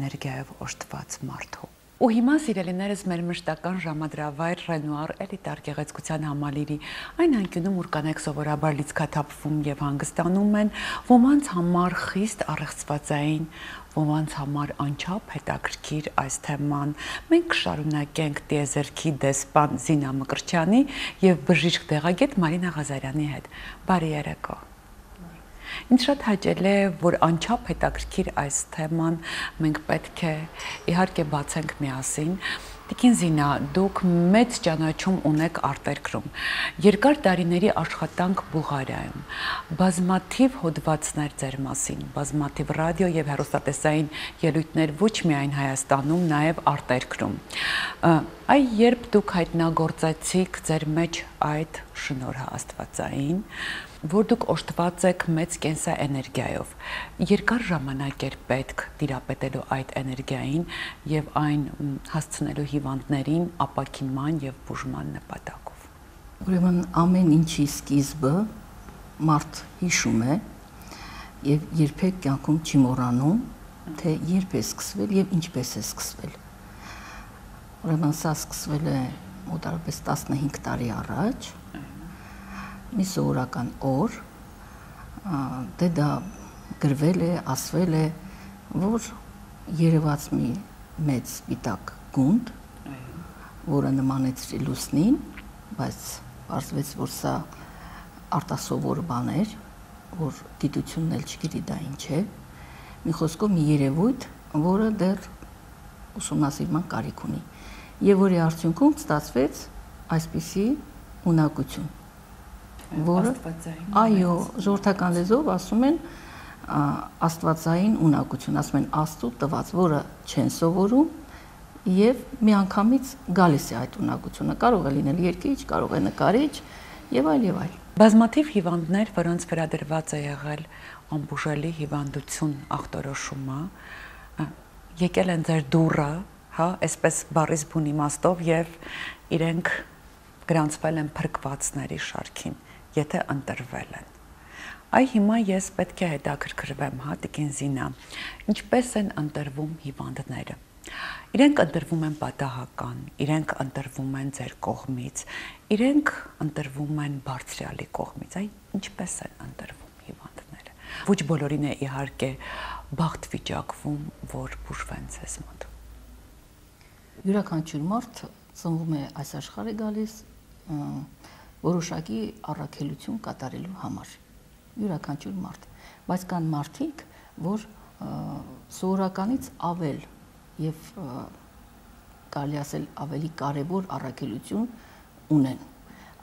էներգիայով օժտված մարդու։ Ու հիմա սիրելիներս մեր մշտական ժամադրավայր Ռենուար էլիտար գեղեցկության համալիրի այն անկյունում, ուր կանայք սովորաբար լիցքաթափվում եւ հանգստանում են, ոմանց համար խիստ առեղծվածային, ոմանց համար անչափ հետաքրքիր այս թեման։ Մենք կշարունակենք տիեզերքի դեսպան Զինա Մկրտչյանի եւ բժիշկ դեղագետ Մարինա Ղազարյանի հետ։ Բարի երեկո։ Ինձ շատ հաճել է, որ անչափ հետաքրքիր այս թեման մենք պետք է իհարկե բացենք միասին։ Տիկին Զինա, դուք մեծ ճանաչում ունեք արտերկրում, երկար տարիների աշխատանք Բուլղարիայում, բազմաթիվ հոդվածներ ձեր մասին, բազմաթիվ ռադիո եւ հեռուստատեսային ելույթներ ոչ միայն Հայաստանում, նաեւ արտերկրում։ Այ երբ դուք հայտնագործեցիք ձեր մեջ այդ շնորհը աստվածային, որ դուք օժտված եք մեծ կենսաէներգիայով, երկար ժամանակ էր պետք տիրապետելու այդ էներգիային եւ այն հասցնելու հիվանդներին ապաքինման եւ բուժման նպատակով։ Ուրեմն ամեն ինչի սկիզբը մարդ հիշում է եւ երբեք կյանքում չի մոռանում, թե երբ է սկսվել եւ ինչպես է սկսվել։ Ուրեմն սա սկսվել է մոտավորապես 15 տարի առաջ։ Մի սովորական օր, դե դա գրվել է, ասվել է, որ երևաց մի մեծ սպիտակ գունդ, որը նմանեցրի լուսնին, բայց պարզվեց, որ սա արտասովոր բան էր, որ գիտությունն էլ չգիտի դա ինչ է, մի խոսքով մի երևույթ, որը դեռ ուսումնասիրման կարիք ունի, եւ որի արդյունքում ստացվեց այսպիսի ունակություն, որը այո, ժողովրդական լեզվով ասում են աստվածային ունակություն, ասում են Աստծո տված, որը չեն սովորում եւ միանգամից գալիս է այդ ունակությունը, կարող է լինել երգիչ, կարող է նկարիչ եւ այլ եւ այլ։ Բազմաթիվ հիվանդներ, որոնց վերադրված է եղել անբուժելի հիվանդություն ախտորոշումը, եկել են ձեր դուռը, հա, այսպես բառից բուն իմաստով եւ իրենք գրանցվել են փրկվածների շարքին, եթե ընտրվել են։ Այ հիմա ես պետք է հետաքրքրվեմ, հա, տիկին Զինա, ինչպես են ընտրվում հիվանդները։ Իրենք ընտրվում են պատահական, իրենք ընտրվում են ձեր կողմից, իրենք ընտրվում են բարձրյալի կողմից, այ ինչպես են ընտրվում հիվանդները։ Ոչ բոլորին է իհարկե բախտ վիճակվում, որ բուժվեն ձեզ մոտ։ Յուրաքանչյուր մարդ ծնվում է այս աշխարհ է գալիս որոշակի առաքելություն կատարելու համար, յուրաքանչյուր մարդ, բայց կան մարդիկ, որ սովորականից ավել եւ կարելի ասել ավելի կարեւոր առաքելություն ունեն։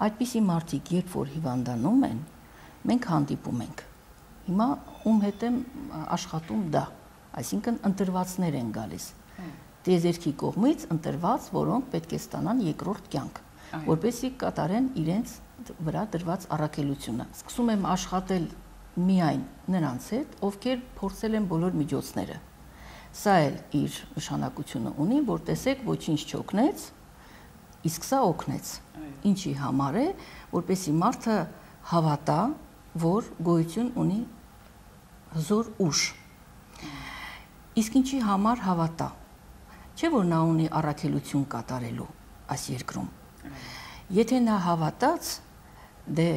Այդպիսի մարդիկ, երբ որ հիվանդանում են, մենք հանդիպում ենք։ Հիմա ում հետ եմ աշխատում դա, այսինքն ընտրվածներ են գալիս։ Տիեզերքի կողմից ընտրված, որոնք պետք է ստանան երկրորդ կյանք, որպեսզի կատարեն իրենց վրա դրված առաքելությունը։ Սկսում եմ աշխատել միայն նրանց հետ, ովքեր փորձել են բոլոր միջոցները։ Սա էլ իր նշանակությունը ունի, որ տեսեք, ոչինչ չօգնեց, իսկ սա օգնեց։ Ինչի համար է, որպեսզի մարդը հավատա, որ գոյություն ունի հզոր ուժ։ Իսկ ինչի համար հավատա։ Չէ՞ որ նա ունի առաքելություն կատարելու այս երկրում։ Եթե նա հավատաց, դե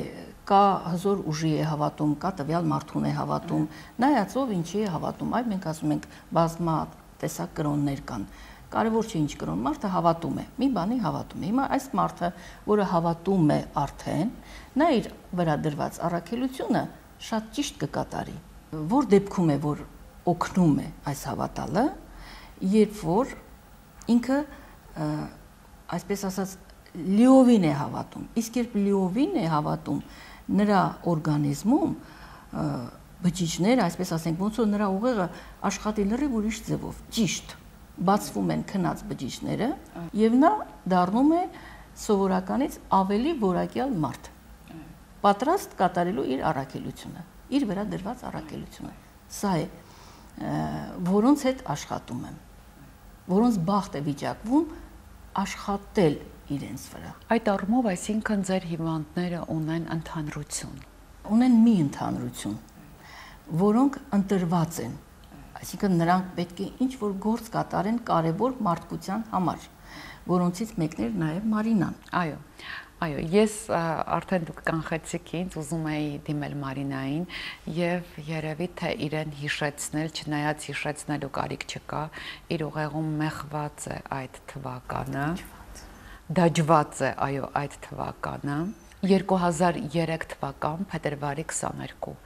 կա հզոր ուժի է հավատում, կա տվյալ մարդուն է հավատում, նայածով ինչի է հավատում, այ մենք ասում ենք բազմա տեսակ կրոններ կան, կարևոր չէ ինչ կրոն, մարդը հավատում է, մի բանի հավատում է, հիմա այս մարդը, որը հավատում է արդեն, նա իր վրա դրված առաքելությունը շատ ճիշտ կկատարի, որ դեպքում է, որ օգնում է այս հավատալը, երբ որ ինքը, այսպես ասած, լիովին է հավատում, իսկ երբ լիովին է հավատում նրա օրգանիզմում բջիջները, այսպես ասենք, ոնց որ նրա ուղեղը աշխատի լրիվ ուրիշ ձևով, ճիշտ, բացվում են քնած բջիջները եւ նա դառնում է սովորականից ավելի որակյալ մարդ, պատրաստ կատարելու իր առաքելությունը, իր վրա դրված առաքելությունը։ Սա է, որոնց հետ աշխատում եմ, որոնց բախտ է վիճակվում աշխատել իրենց վրա։ Այդ առումով, այսինքն ձեր հիվանդները ունեն ընդհանրություն։ Ունեն մի ընդհանրություն, որոնք ընտրված են Այսինքն նրանք պետք է ինչ-որ գործ կատարեն կարևոր մարդկության համար, որոնցից մեկն էր նաև Մարինան։ Այո, ես արդեն դուք կանխեցիք ինձ, ուզում էի դիմել Մարինային եւ երևի թե իրեն հիշեցնել, չնայած հիշեցնելու կարիք չկա, իր ուղեղում մեղված է այդ թվականը, դաջված է, այո, այդ թվականը, 2003 թվական փետրվարի 22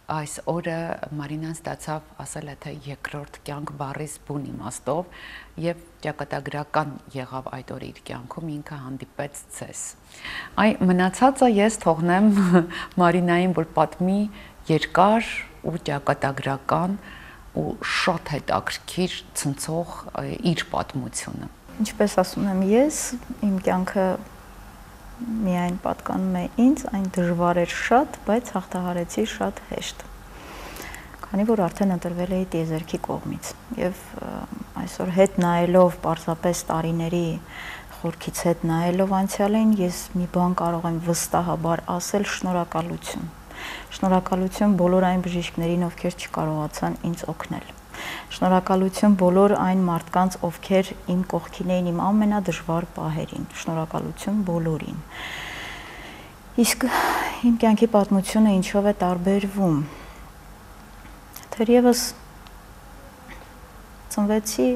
այս օրը Մարինան ստացավ, ասել է թե երկրորդ կյանք բառից բուն իմաստով եւ ճակատագրական եղավ այդ օրը իր կյանքում, ինքը հանդիպեց ձեզ։ Այ մնացածը ես թողնեմ Մարինային, որ պատմի երկար ու ճակատագրական ու շատ հետաքրքիր ցնցող իր պատմությունը։ Ինչպես ասում եմ ես, իմ կյանքը միայն պատկանում է ինձ, այն դժվար էր շատ, բայց հաղթահարեցի շատ հեշտ։ Քանի որ արդեն ընտրվել էի տիեզերքի կողմից եւ այսօր հետ նայելով պարզապես տարիների խորքից հետ նայելով անցյալին, ես մի բան կարող եմ վստահաբար ասել՝ շնորհակալություն։ Շնորհակալություն բոլոր այն բժիշկներին, ովքեր չկարողացան ինձ օգնել։ Շնորհակալություն բոլոր այն մարդկանց, ովքեր իմ կողքին էին իմ ամենադժվար պահերին։ Շնորհակալություն բոլորին։ Իսկ իմ կյանքի պատմությունը ինչով է տարբերվում։ Թերևս ծնվեցի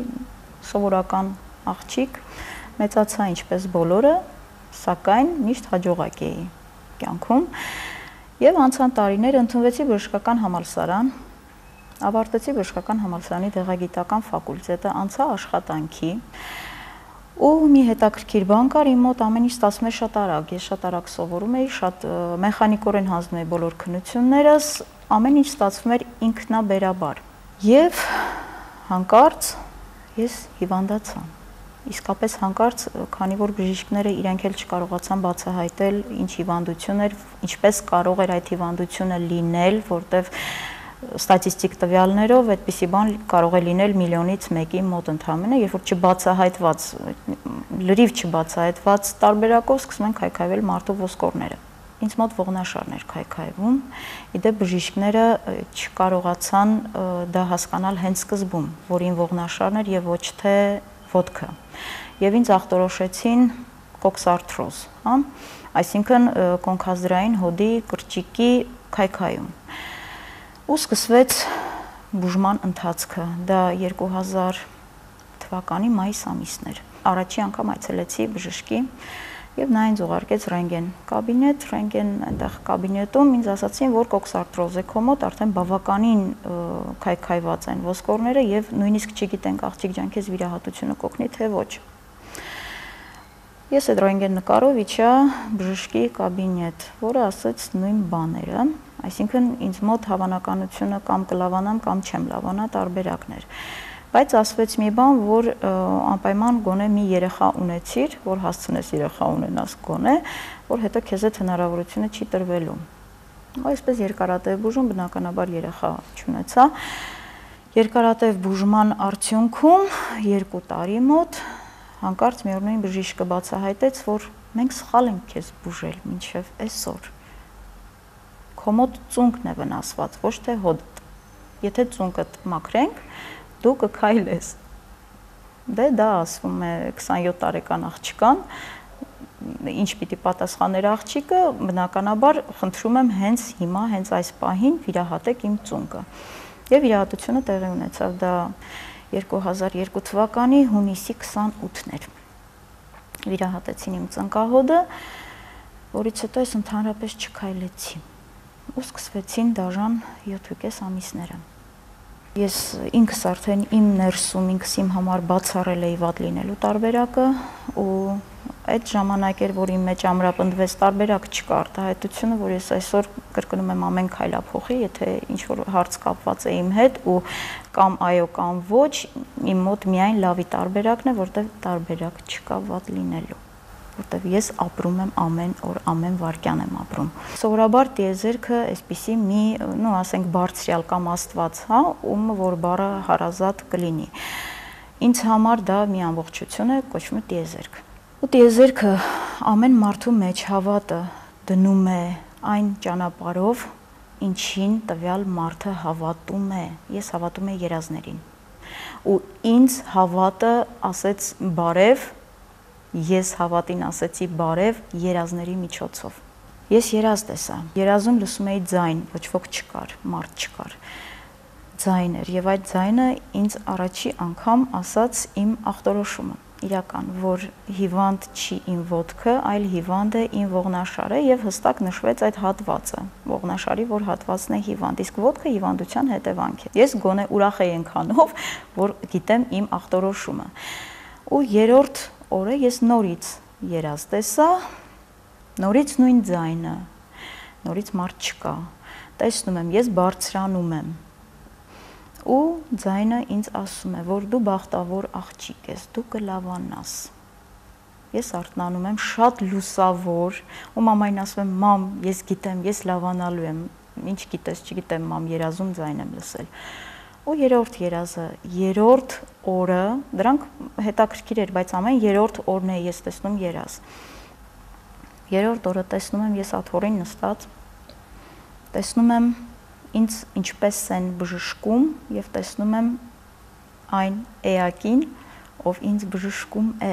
սովորական աղջիկ, մեծացա ինչպես բոլորը, սակայն միշտ հաջողակ էի կյանքում եւ անցան տարիներ ընդունվեցի բժշկական համալսարան, ավարտեցի բժշկական համալսարանի դեղագիտական ֆակուլտետը, անցա աշխատանքի ու մի հետաքրքիր բան կար, իմ մոտ ամեն ինչ ստացվում էր շատ արագ, ես շատ արագ սովորում էի, շատ մեխանիկորեն հանձնում էի բոլոր քննություններս, ամեն ինչ ստացվում էր ինքնաբերաբար եւ հանկարծ ես հիվանդացա։ Իսկապես հանկարծ, քանի որ բժիշկները իրենք էլ չկարողացան բացահայտել ինչ հիվանդություն էր, ինչպես կարող էր այդ հիվանդությունը լինել, որտեվ ստատիստիկ տվյալներով այդպիսի բան կարող է լինել միլիոնից մեկի մոտ ընդհանրապես, երբ որ չբացահայտված, լրիվ չբացահայտված տարբերակով սկսում են քայքայվել մարդու ոսկորները։ Ինձ մոտ ողնաշարն էր քայքայվում, իդեպ բժիշկները չկարողացան դա հասկանալ հենց սկզբում, որին ողնաշարն էր եւ ոչ թե ոտքը։ Եվ ինձ ախտորոշեցին կոքսարթրոզ, հա, այսինքն կոնքազդրային հոդի կրճիկի քայքայում։ Ու սկսվեց բուժման ընթացքը, դա 2000 թվականի մայիս ամիսն էր։ Առաջի անգամ այցելեցի բժշկի եւ նա ինձ ուղարկեց ռենտգեն կաբինետ, ռենտգեն այնտեղ կաբինետում ինձ ասացին, որ կոքսարթրոզ է քո մոտ, արդեն բավականին քայքայված են ոսկորները եւ նույնիսկ չգիտենք աղջիկ ջան, քեզ վիրահատությունը կօգնի թե ոչ։ Ես այդ ռենտգեն նկարով իջա բժշկի կաբինետ, որը ասաց նույն բաները, այսինքն ինձ մոտ հավանականությունը կամ կլավանամ կամ չեմ լավանա տարբերակն էր։ Բայց ասվեց մի բան, որ անպայման գոնե մի երեխա ունեցիր, որ հասցնես երեխա ունենաս գոնե, որ հետո քեզ այդ հնարավորությունը չի տրվելու։ Այսպես երկարատև բուժում բնականաբար երեխա չունեցա։ Երկարատև բուժման արդյունքում 2 տարի մոտ հանկարծ մի օր նույն բժիշկը բացահայտեց, որ մենք սխալ ենք քեզ բուժել մինչև այսօր։ Քո մոտ ծունկն է վնասված, ոչ թե հոդդ։ Եթե ծունկդ մաքրենք, դու կքայլես։ Դե դա ասվում է 27 տարեկան աղջկան, ինչ պիտի պատասխաներ աղջիկը, բնականաբար խնդրում եմ հենց հիմա, հենց այս պահին վիրահատեք իմ ծունկը։ Եվ վիրահատությունը տեղի ունեցավ, դա 2002 թվականի հունիսի 28-ն էր։ Վիրահատեցին իմ ծնկահոդը, որից հետո ես ընդհանրապես չքայլեցի։ Ու սկսվեցին դաժան 7.5 ամիսները։ Ես ինքս արդեն իմ ներսում, ինքս իմ համար բացառել էի վատ լինելու տարբերակը ու այդ ժամանակ էր, որ իմ մեջ ամրապնդվեց տարբերակ չկա արտահայտությունը, որ ես այսօր կրկնում եմ ամեն քայլափոխի, եթե ինչ-որ հարց կապված է իմ հետ ու կամ այո կամ ոչ, իմ մոտ միայն լավի տարբերակն է, որտեղ տարբերակ չկա վատ լինելու, որտեղ ես ապրում եմ ամեն օր, ամեն վայրկյան եմ ապրում։ Սովորաբար տիեզերքը այսպիսի մի, ասենք բարձրյալ կամ աստված, հա, ում որ բառը հարազատ կլինի։ Ինձ համար դա մի ամբողջություն է, կոչվում է տիեզերք։ Ու տիեզերքը ամեն մարդու մեջ հավատը դնում է այն ճանապարհով, ինչին տվյալ մարդը հավատում է։ Ես հավատում եմ երազներին։ Ու ինձ հավատը ասեց բարև, ես հավատին ասեցի բարև երազների միջոցով։ Ես երազ տեսա։ Երազում լսում էի ձայն, ոչ ոք չկար, մարդ չկար։ Ձայն էր, եւ այդ ձայնը ինձ առաջի անգամ ասաց իմ ախտորոշումը, իրական, որ հիվանդ չի իմ ոտքը, այլ հիվանդ է իմ ողնաշարը եւ հստակ նշվեց այդ հատվածը, ողնաշարի, որ հատվածն է հիվանդ, իսկ ոտքը հիվանդության հետևանք է։ Ես գոնե ուրախ եի այնքանով, որ գիտեմ իմ ախտորոշումը։ Ու երրորդ օրը ես նորից երազ տեսա, նորից նույն ձայնը, նորից մարդ չկա։ Տեսնում եմ, ես բարձրանում եմ։ Ու ձայնը ինձ ասում է, որ դու բախտավոր աղջիկ ես, դու կլավանաս։ Ես արթնանում եմ շատ լուսավոր, ու մամային ասում եմ, մամ, ես գիտեմ, ես լավանալու եմ, ինչ գիտես, չգիտեմ, մամ, երազում ձայն եմ լսել։ Ու երրորդ երազը, երրորդ օրը, դրանք հետաքրքիր էր, բայց ամեն երրորդ օրն է ես տեսնում երազ։ Երրորդ օրը տեսնում եմ ես աթոռին նստած, տեսնում եմ ինձ ինչպես են բժշկում եւ տեսնում եմ այն էակին, ով ինձ բժշկում է։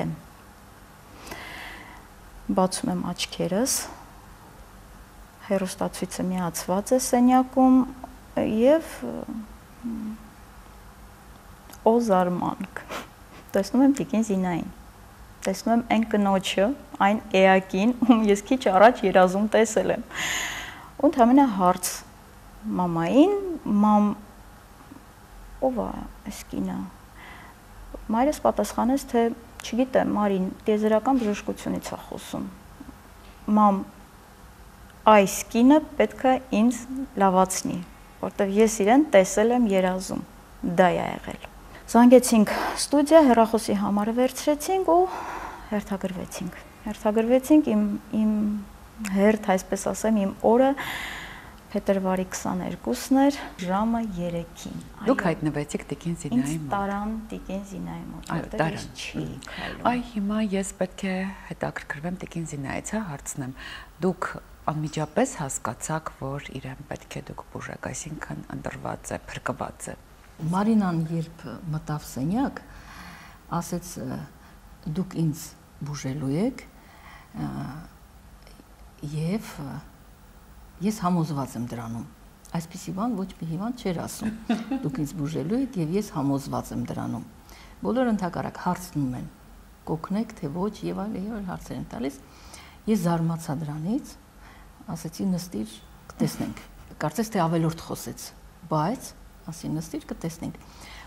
Բացում եմ աչքերս, հեռուստացույցը միացված է սենյակում եւ օզարմանք։ Տեսնում եմ տիկին Զինային։ Տեսնում եմ այն կնոջը, այն էակին, ում ես քիչ առաջ երազում տեսել եմ։ Ու ընդհանրապես հարց մամային, մամ, ով է այս կինը։ Մայրս պատասխանեց, թե չգիտեմ, Մարին, տիեզերական բժշկությունից է խոսում։ Մամ, այս կինը պետք է ինձ լավացնի, որտեղ ես իրեն տեսել եմ երազում։ Դա է եղել։ Զանգեցինք ստուդիա, հեռախոսի համարը վերցրեցինք ու հերթագրվեցինք։ Հերթագրվեցինք իմ հերթ, այսպես ասեմ, իմ օրը փետրվարի 22-ն էր, ժամը 3-ին։ Դուք հայտնվեցիք տիկին Զինայի մոտ։ Ինձ տարան տիկին Զինայի մոտ, որտեղ ես չի քայլում։ Այ հիմա ես պետք է հետաքրքրվեմ տիկին Զինայից, հարցնեմ։ Դուք անմիջապես հասկացաք, որ իրեն պետք է դուք բուժեք, այսինքն ընտրված է, փրկված է։ Մարինան երբ մտավ սենյակ, ասեց դուք ինձ բուժելու եք եւ ես համոզված եմ դրանում։ Այսպիսի բան ոչ մի հիվանդ չէր ասում։ Դուք ինձ բուժելու եք եւ ես համոզված եմ դրանում։ Բոլորը ընդհակառակ հարցնում են, կօգնեք թե ոչ եւ այլ հարցեր են տալիս։ Ես զարմացա դրանից, ասեցի նստիր, կտեսնենք։ Կարծես թե ավելորդ խոսեց, բայց ասի նստիր, կտեսնենք։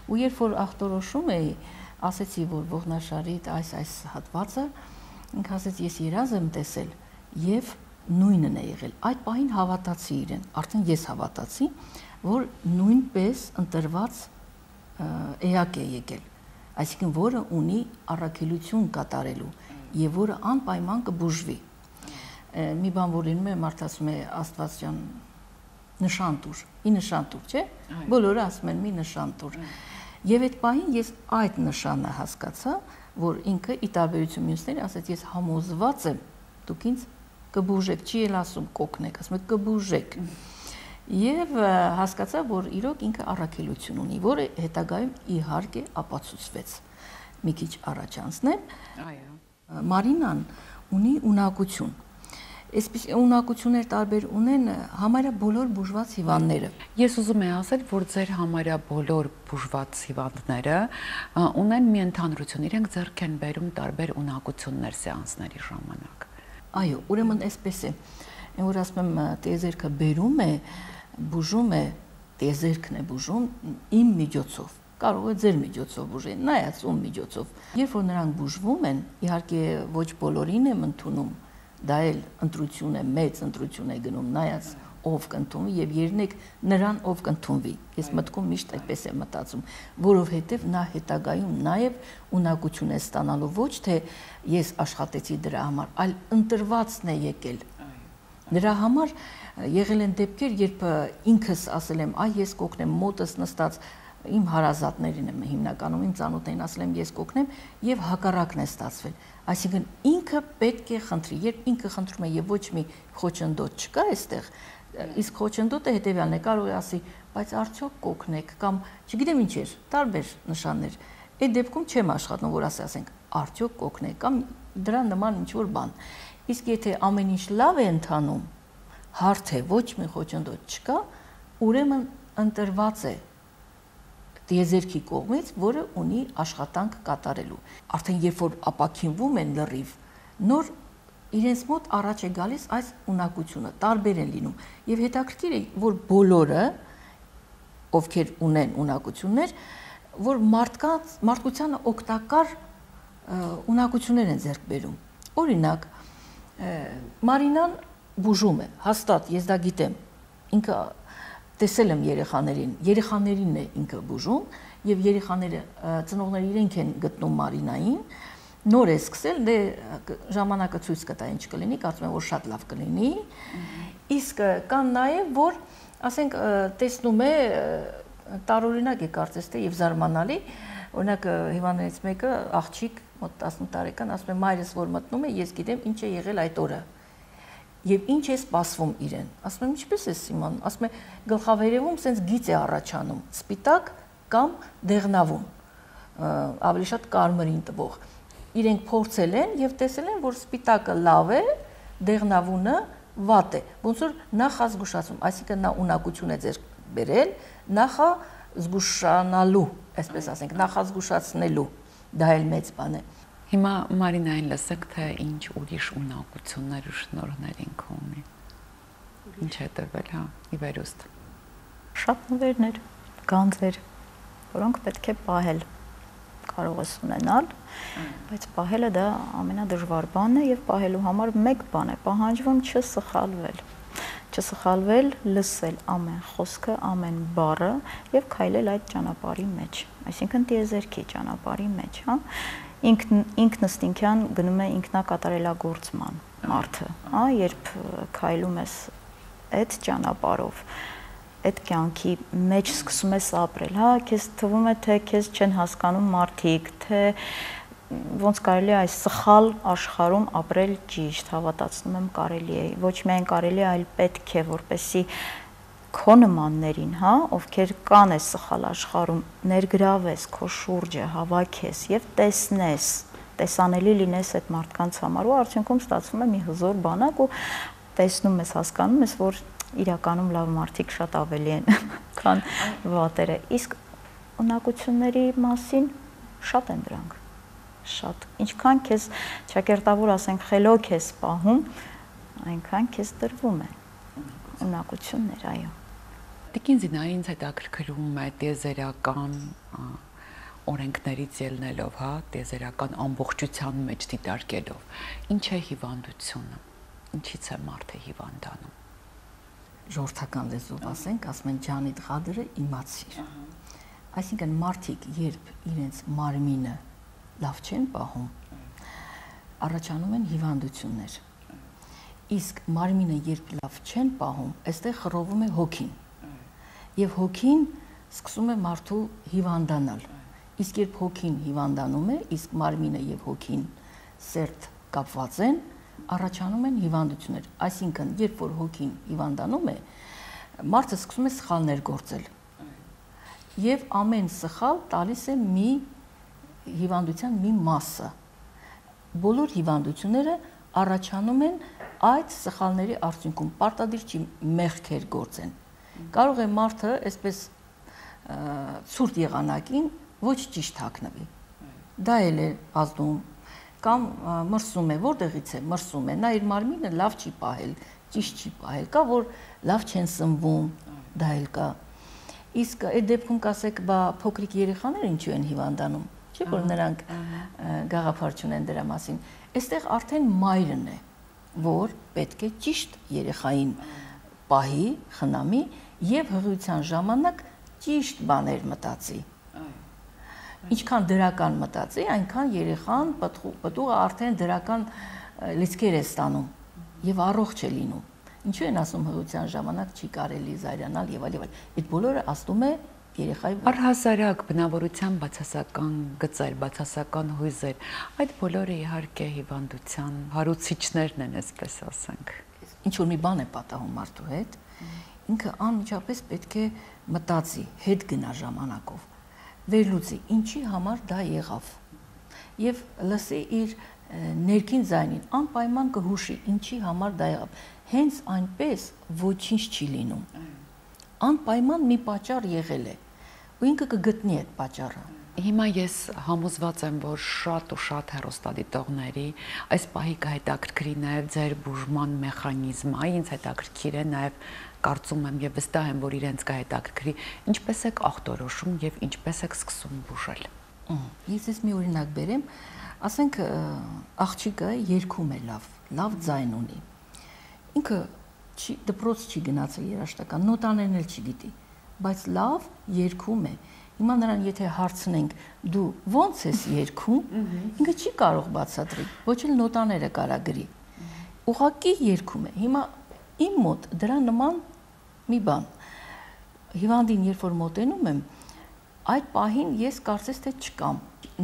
Ու երբ որ ախտորոշում էի, ասեցի, որ ողնաշարի այս հատվածը, ինքը ասեց, ես երազ եմ տեսել եւ նույնն է եղել։ Այդ պահին հավատացի իրեն, արդեն ես հավատացի, որ նույնպես ընտրված էակ է եկել, այսինքն որը ունի առաքելություն կատարելու եւ որը անպայման կբուժվի։ Մի բան որ ինում է, մարդ ասում է Աստված ջան, նշան տուր, մի նշան տուր, չէ՞։ Բոլորը ասում են մի նշան տուր։ Եվ այդ պահին ես այդ նշանը հասկացա, որ ինքը ի տարբերություն մյուսների ասեց, ես համոզված եմ, դուք ինձ կբուժեք, չի էլ ասում կօգնեք, ասում է կբուժեք։ Եվ հասկացա, որ իրոք ինքը առաքելություն ունի, որը հետագայում իհարկե ապացուցվեց։ Մի քիչ առաջ անցնեմ։ Այո։ Մարինան ունի ունակություն։ Այսպես ունակություններ տարբեր ունեն համարյա բոլոր բուժված հիվանդները։ Ես ուզում եմ ասել, որ ձեր համարյա բոլոր բուժված հիվանդները ունեն մի ընդհանրություն, իրենք ձեռք են բերում տարբեր ունակություններ սեանսների ժամանակ։ Այո, ուրեմն այսպես է։ Որ ասում եմ, տիեզերքը բերում է, բուժում է, տիեզերքն է բուժում իմ միջոցով։ Կարող է ձեր միջոցով բուժել, նայած ում միջոցով։ Երբ որ նրանք բուժվում են, իհարկե ոչ բոլորին եմ ընդունում, դա էլ ընտրություն է, մեծ ընտրություն է գնում, նայած ով կընդունվի եւ երնեք նրան ով կընդունվի։ Ես մտքում միշտ այդպես եմ մտածում, որովհետեւ նա հետագայում նաեւ ունակություն է ստանալու ոչ թե ես աշխատեցի դրա համար, այլ ընտրվածն է եկել։ Նրա համար եղել են դեպքեր, երբ ինքս ասել եմ, այ ես կօգնեմ, մոտս նստած իմ հարազատներին եմ հիմնականում իմ ծանոթներին ասել եմ ես կօգնեմ եւ հակառակն է ստացվել։ Այսինքն ինքը պետք է խնդրի, երբ ինքը խնդրում է եւ ոչ մի խոչընդոտ չկա այստեղ, Իսկ խոչընդոտը հետևյալն է, կարող է ասի, բայց արդյոք կօգնեք կամ չգիտեմ ինչ էր, տարբեր նշաններ։ Այդ դեպքում չեմ աշխատում, որ ասենք, արդյոք կօգնեք կամ դրա նման ինչ-որ բան։ Իսկ եթե ամեն ինչ լավ է ընթանում, հարթ է, ոչ մի խոչընդոտ չկա, ուրեմն ընտրված է տիեզերքի կողմից, որը ունի աշխատանք կատարելու։ Արդեն երբ որ ապաքինվում են լրիվ, նոր իրենց մոտ առաջ է գալիս այս ունակությունը, տարբեր են լինում։ Եվ հետաքրքիր է, որ բոլորը, ովքեր ունեն ունակություններ, որ մարդկությանը օգտակար ունակություններ են ձեռք բերում։ Օրինակ, Մարինան բուժում է, հաստատ, ես դա գիտեմ, ինքը տեսել եմ երեխաներին է ինքը բուժում, եւ երեխաները ծնողները իրենք են գտնում Մարինային, նոր է սկսել, դե ժամանակը ցույց կտա ինչ կլինի, կարծում եմ որ շատ լավ կլինի։ Իսկ կան նաեւ որ, ասենք, տեսնում է տարօրինակ է կարծես թե եւ զարմանալի, օրինակ հիվանդներից մեկը աղջիկ մոտ 18 տարեկան ասում է մայրս որ մտնում է, ես գիտեմ ինչ է եղել այդ օրը։ Եվ ինչ է սպասվում իրեն։ Ասում եմ ինչպես է իմանում, ասում է գլխավերևում սենց գիծ է առաջանում, սպիտակ կամ դեղնավուն, ավելի շատ կարմրին տվող։ Իրենք փորձել են եւ տեսել են, որ սպիտակը լավ է, դեղնավունը վատ է։ Ոնց որ նախազգուշացում, այսինքն նա ունակություն է ձեռք բերել, նախազգուշանալու, այսպես ասենք, նախազգուշացնելու, դա էլ մեծ բան է։ Հիմա Մարինային լսենք, թե ինչ ուրիշ ունակություններ ու շնորհներ ինքը ունի։ Ինչ է տրվել, հա, ի վերուստ։ Շատ նվերներ, գանձեր, որոնք պետք է պահել, կարող ես ունենալ, բայց պահելը դա ամենադժվար բանն է եւ պահելու համար մեկ բան է պահանջվում՝ չսխալվել։ Չսխալվել, լսել ամեն խոսքը, ամեն բառը եւ քայլել այդ ճանապարհի մեջ, այսինքն տիեզերքի ճանապարհի մեջ, հա։ Ինքնըստինքյան գնում է ինքնակատարելագործման մարդը, հա, երբ քայլում ես այդ ճանապարհով, այդ կյանքի մեջ սկսում ես ապրել, հա, քեզ թվում է թե քեզ չեն հասկանում մարդիկ, թե ոնց կարելի է այս սխալ աշխարհում ապրել ճիշտ, հավատացնում եմ կարելի է, ոչ միայն կարելի է, այլ պետք է, որպեսզի քո նմաններին, հա, ովքեր կան այս սխալ աշխարհում, ներգրավես քո շուրջը, հավաքես եւ տեսնես, տեսանելի լինես այդ մարդկանց համար ու արդյունքում ստացվում է մի հզոր բանակ ու տեսնում ես, հասկանում ես, որ իրականում լավ մարդիկ շատ ավելի են, քան վատերը։ Իսկ ունակությունների մասին շատ են դրանք, շատ։ Ինչքան քեզ ճակերտավոր, ասենք, խելոք ես պահում, այնքան քեզ տրվում է ունակություններ, այո։ Տիկին Զինայի ինձ հետաքրքրում է տիեզերական օրենքներից ելնելով, հա, տիեզերական ամբողջության մեջ դիտարկելով, ինչ է հիվանդությունը, ինչից է մարդը հիվանդանում։ Ժողովրդական լեզվով ասենք, ասում են ջանիդ ղադրը իմացիր։ Այսինքն մարդիկ, երբ իրենց մարմինը լավ չեն պահում, առաջանում են հիվանդություններ։ Իսկ մարմինը երբ լավ չեն պահում, այստեղ խռովում է հոգին։ Եվ հոգին սկսում է մարդու հիվանդանալ։ Իսկ երբ հոգին հիվանդանում է, իսկ մարմինը եւ հոգին սերտ կապված են, առաջանում են հիվանդություններ։ Այսինքն, երբ որ հոգին հիվանդանում է, մարդը սկսում է սխալներ գործել։ Եվ ամեն սխալ տալիս է մի հիվանդության մի մասը։ Բոլոր հիվանդությունները առաջանում են այդ սխալների արդյունքում, պարտադիր չի մեղքեր գործեն։ Կարող է մարդը այսպես ցուրտ եղանակին ոչ ճիշտ հագնվի։ Դա էլ է ազդում, կամ մրսում է, որտեղից է մրսում է, նա իր մարմինը լավ չի պահել, ճիշտ չի պահել, կա որ լավ չեն սնվում, դա էլ կա։ Իսկ այդ դեպքում կասեք, բա փոքրիկ երեխաները ինչու են հիվանդանում, չէ՞ որ նրանք գաղափար չունեն դրա մասին։ Այստեղ արդեն մայրն է, որ պետք է ճիշտ երեխային պահի, խնամի եւ հղիության ժամանակ ճիշտ բաներ մտածի։ Ինչքան դրական մտածի, այնքան երեխան պտուղը արդեն դրական լիցքեր է ստանում եւ առողջ է լինում։ Ինչու են ասում հղիության ժամանակ չի կարելի զայրանալ եւ այլ։ Այդ բոլորը ասում է երեխայի առհասարակ բնավորության բացասական գծեր, բացասական հույզեր, այդ բոլորը իհարկե հիվանդության հարուցիչներն են, այսպես ասենք։ Ինչ որ մի բան է պատահում մարդու հետ, ինքը անմիջապես պետք է մտածի, հետ գնա ժամանակով, վերլուծի, ինչի համար դա եղավ։ Եվ լսի իր ներքին ձայնին, անպայման կհուշի, ինչի համար դա եղավ։ Հենց այնպես ոչինչ չի լինում։ Անպայման մի պատճառ եղել է, ու ինքը կգտնի այդ պատճառը։ Հիմա ես համոզված եմ, որ շատ ու շատ հեռուստադիտողների այս պահի կհետաքրքրի նաև ձեր բուժման մեխանիզմը, ինձ հետաքրքիր է նաև կարծում եմ եւ վստահ եմ, որ իրենց կհետաքրքրի, ինչպես եք ախտորոշում եւ ինչպես եք սկսում բուժել։ Ես մի օրինակ բերեմ, ասենք աղջիկը երգում է լավ ձայն ունի։ Ինքը դպրոց չի գնացել երաժշտական, նոտաներն էլ չի գիտի, բայց լավ երգում է։ Հիմա նրան եթե հարցնենք, դու ո՞նց ես երգում, ինքը չի կարող բացատրի, ոչ էլ նոտաները կարա գրի։ Ուղղակի երգում է։ Հիմա իմ մոտ դրա նման մի բան։ Հիվանդին երբ որ մոտենում եմ, այդ պահին ես կարծես թե չկամ։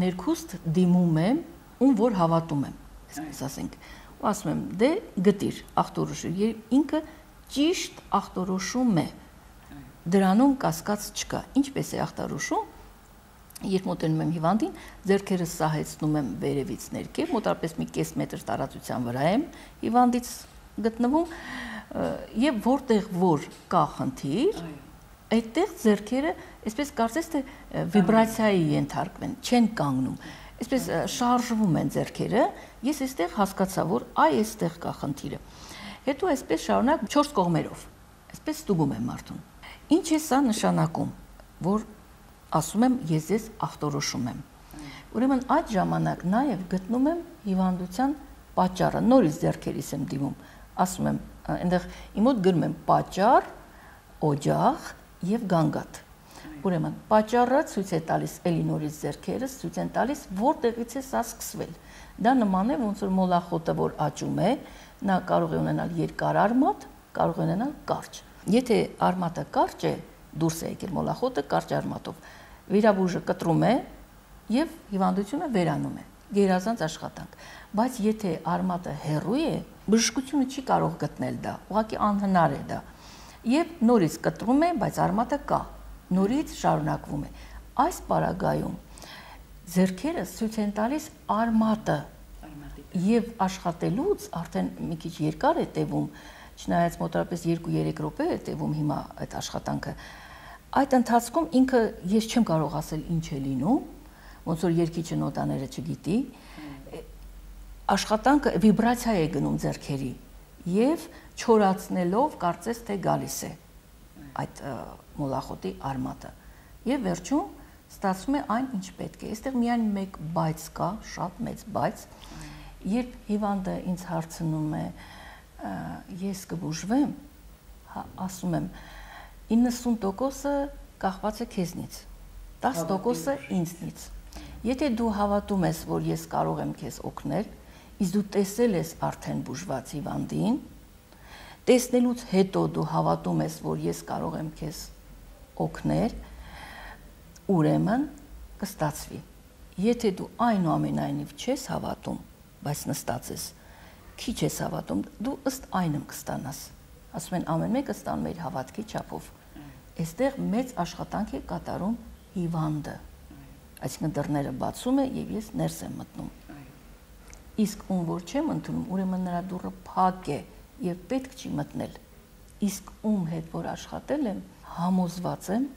Ներքուստ դիմում եմ, ում որ հավատում եմ, այսպես ասենք։ Ու ասում եմ, դե գտիր ախտորոշում, ինքը ճիշտ ախտորոշում է։ Դրանում կասկած չկա։ Ինչպես է ախտորոշում, երբ մոտենում եմ հիվանդին, ձեռքերս սահեցնում եմ վերևից ներքև, մոտավորապես մի կես մետր տարածության վրա եմ հիվանդից գտնվում, եւ որտեղ որ կա խնդիր, այդտեղ ձեռքերը, այսպես կարծես թե վիբրացիայի ենթարկվեն, չեն կանգնում։ Այսպես շարժվում են ձեռքերը, ես այստեղ հասկացա, որ այստեղ կա խնդիրը։ Հետո այսպես շարունակ 4 կողմերով, այսպես ստուգում եմ մարդուն։ Ինչ է սա նշանակում, որ ասում եմ, ես ձեզ ախտորոշում եմ։ Ուրեմն այդ ժամանակ նաև գտնում եմ հիվանդության պատճառը, նորից ձեռքերիս եմ դիմում, ասում եմ, այնտեղ իմ մոտ գրում եմ պատճառ, օջախ եւ գանգատ։ Ուրեմն պատճառը ցույց է տալիս էլի նորից ձեռքերս, ցույց են տալիս որտեղից է սա սկսվել։ Դա նման է ոնց որ մոլախոտը, որ աճում է, նա կարող է ունենալ երկար արմատ, կարող է ունենալ կարճ։ Եթե արմատը կարճ է, դուրս է եկել մոլախոտը կարճ արմատով, վիրաբույժը կտրում է եւ հիվանդությունը վերանում է։ Գերազանց աշխատանք։ Բայց եթե արմատը հեռու է, բժշկությունը չի կարող գտնել դա, ուղղակի անհնար է դա։ Եվ նորից կտրում է, բայց արմատը կա, նորից շարունակվում է։ Այս պարագայում ձեռքերը ցույց են տալիս արմատը եւ աշխատելուց արդեն մի քիչ երկար է տևում, չնայած մոտավորապես 2-3 րոպե է տևում հիմա այդ աշխատանքը։ Այդ ընթացքում ինքը ես չեմ կարող ասել ինչ է լինում, ոնց որ երգիչը նոտաները չգիտի, աշխատանքը վիբրացիա է գնում ձեռքերի եւ չորացնելով կարծես թե գալիս է այդ մոլախոտի արմատը։ Եվ վերջում ստացվում է այն ինչ պետք է։ Այստեղ միայն մեկ բայց կա, շատ մեծ բայց, երբ հիվանդը ինձ հարցնում է ես կբուժվեմ, ասում եմ 90%-ը կախված է քեզնից, 10%-ը ինձնից։ Եթե դու հավատում ես, որ ես կարող եմ քեզ օգնել, իսկ դու տեսել ես արդեն բուժված հիվանդին, տեսնելուց հետո դու հավատում ես, որ ես կարող եմ քեզ օգնել, ուրեմն կստացվի։ Եթե դու այնուամենայնիվ չես հավատում, բայց նստած ես, քիչ ես հավատում, դու ըստ այնմ կստանաս։ Ասում են ամեն մեկը ստանում է իր հավատքի չափով։ Այստեղ մեծ աշխատանք է կատարում հիվանդը։ Այսինքն դռները բացում է եւ ես ներս եմ մտնում։ Իսկ ում որ չեմ ընդունում, ուրեմն նրա դուռը փակ է եւ պետք չի մտնել։ Իսկ ում հետ որ աշխատել եմ, համոզված եմ,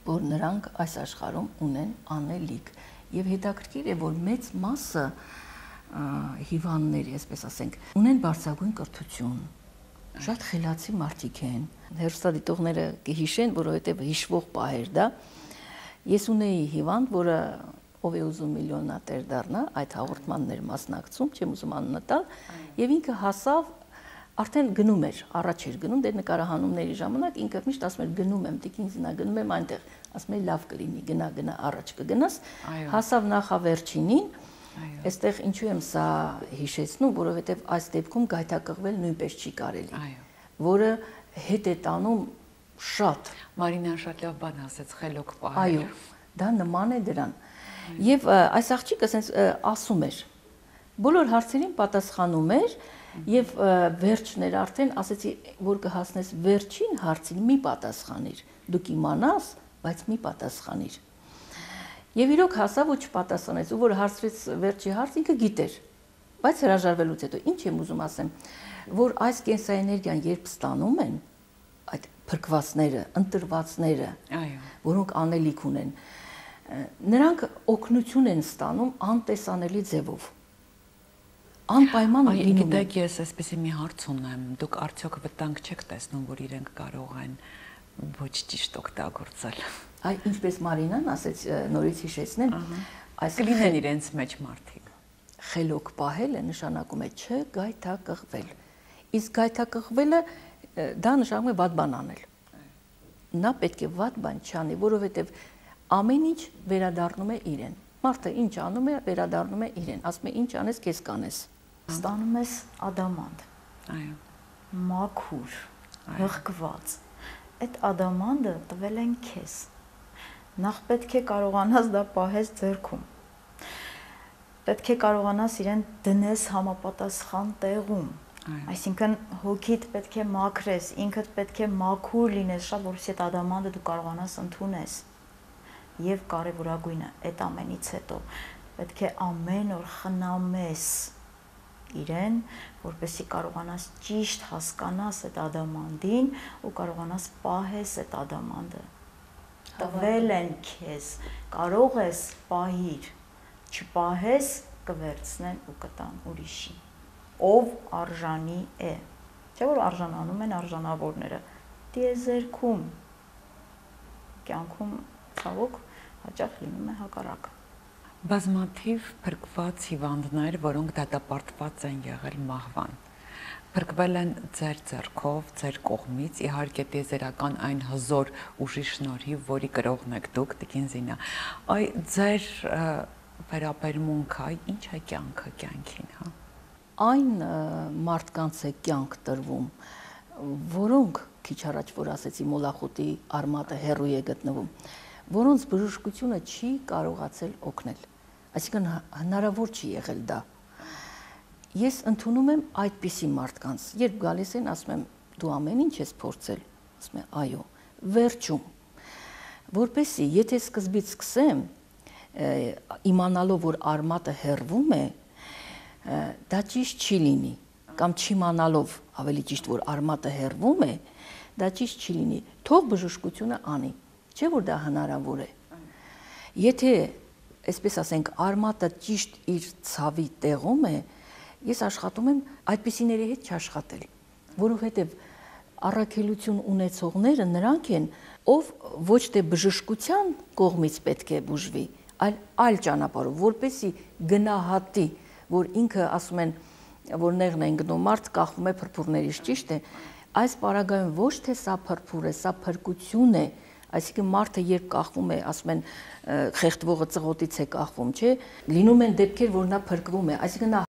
որ նրանք այս աշխարհում ունեն անելիք եւ հետաքրքիր է, որ մեծ մասը հիվանդների, այսպես ասենք, ունեն բարձրագույն կրթություն, շատ խելացի մարդիկ են։ Հեռուստադիտողները կհիշեն, որովհետեւ հիշվող պահեր դա։ Ես ունեի հիվանդ, որը ով է ուզում միլիոնատեր դառնա, այդ հաղորդմանն էր մասնակցում, չեմ ուզում անունը տալ, եւ ինքը հասավ, արդեն գնում էր, առաջ էր գնում, դե նկարահանումների ժամանակ ինքը միշտ ասում էր գնում եմ, տիկինզինա, գնում եմ այնտեղ, ասում էր լավ կլինի, գնա, առաջ կգնաս, հասավ նախավերջինին, այստեղ ինչու եմ սա հիշեցնում, որովհետեւ այս դեպքում գայթակղվել նույնպես չի կարելի, որը հետ է տանում շատ։ Մարինան շատ լավ բան ասեց, խելոք պահել։ Այո, դա նման է դրան։ Եվ այս աղջիկը ասենց ասում էր, բոլոր հարցերին պատասխանում էր Եվ վերջն էր արդեն ասեցի, որ կհասնես վերջին հարցին մի պատասխանիր։ Դուք իմանաս, բայց մի պատասխանիր։ Եվ իրոք հասավ ու չպատասխանեց, ու որ հարցրեց վերջի հարց, ինքը գիտեր։ Բայց հրաժարվելուց հետո ինչ եմ ուզում ասեմ, որ այս կենսաէներգիան երբ ստանում են այդ փրկվածները, ընտրվածները, որոնք անելիք ունեն, նրանք օգնություն են ստանում անտեսանելի ձևով։ Անպայման լինում է։ Գիտեք, ես այսպեսի մի հարց ունեմ, դուք արդյոք վտանգ չեք տեսնում, որ իրենք կարող են ոչ ճիշտ օգտագործել։ Այ ինչպես Մարինան ասեց, նորից հիշեցնեմ, այս կլինեն իրենց մեջ մարդիկ։ Խելոք պահելը նշանակում է չգայթակղվել։ Իսկ գայթակղվելը դա նշանակում է վատ բան անել։ Նա պետք է վատ բան չանի, որովհետև ամեն ինչ վերադառնում է իրեն։ Մարդը ինչ անում է, վերադառնում է իրեն։ Ասում է ինչ անես, քեզ կանես։ Ստանում ես ադամանդ։ Այո։ Մաքուր, հղկված։ Այդ ադամանդը տվել են քեզ։ Նախ պետք է կարողանաս դա պահես ձեռքում։ Պետք է կարողանաս իրեն դնես համապատասխան տեղում։ Այսինքն հոգիդ պետք է մաքրես, ինքդ պետք է մաքուր լինես, շատ որովհետեւ այդ ադամանդը դու կարողանաս ընդունես։ Եվ կարևորագույնը, այդ ամենից հետո պետք է ամեն օր խնամես իրեն, որպեսզի կարողանաս ճիշտ հասկանաս այդ ադամանդին ու կարողանաս պահես այդ ադամանդը։ Տվել են քեզ, կարող ես պահիր, չպահես կվերցնեն ու կտան ուրիշին, ով արժանի է, չէ՞ որ արժանանում են արժանավորները, դիեզերքում, կյանքում ցավոք հաճախ լինում է հակառակը։ Բազմաթիվ փրկված հիվանդներ, որոնք դատապարտված են եղել մահվան, փրկվել են ձեր ձեռքով, ձեր կողմից, իհարկե տիեզերական այն հզոր ուժի շնորհիվ, որի կրողն եք դուք, տիկին Զինա։ Այ ձեր վերաբերմունքը, ինչ է կյանքը կյանքին, հա։ Այն մարդկանց է կյանք տրվում, որոնք քիչ առաջ որ ասեցի մոլախոտի արմատը հեռու է գտնվում, որոնց բժշկությունը չի կարողացել օգնել։ Այսինքն հնարավոր չի եղել դա։ Ես ընդունում եմ այդպիսի մարդկանց, երբ գալիս են, ասում եմ, դու ամեն ինչ ես փորձել, ասում եմ, այո, վերջում, որպեսզի եթե սկզբից սկսեմ, իմանալով որ արմատը հեռվում է, դա ճիշտ չի լինի, կամ չիմանալով, ավելի ճիշտ որ արմատը հեռվում է, դա ճիշտ չի լինի, թող բժշկությունը անի, չէ որ դա հնարավոր է։ Եթե, այսպես ասենք, արմատը ճիշտ իր ցավի տեղում է, ես աշխատում եմ այդպիսիների հետ չաշխատել, որովհետև առաքելություն ունեցողները նրանք են, ով ոչ թե բժշկության կողմից պետք է բուժվի, այլ ճանապարհով, որպեսզի գնահատի, որ ինքը ասում են, որ նեղն են գնում, մարդ կախվում է փրփուրներից, ճիշտ է, այս պարագայում ոչ թե սա փրփուր է, սա փրկություն է, այսինքն մարդը երբ կախվում է, ասում են, խեղդվողը ծղոտից է կախվում, չէ, լինում են դեպքեր, որ նա փրկվում է, այսինքն նա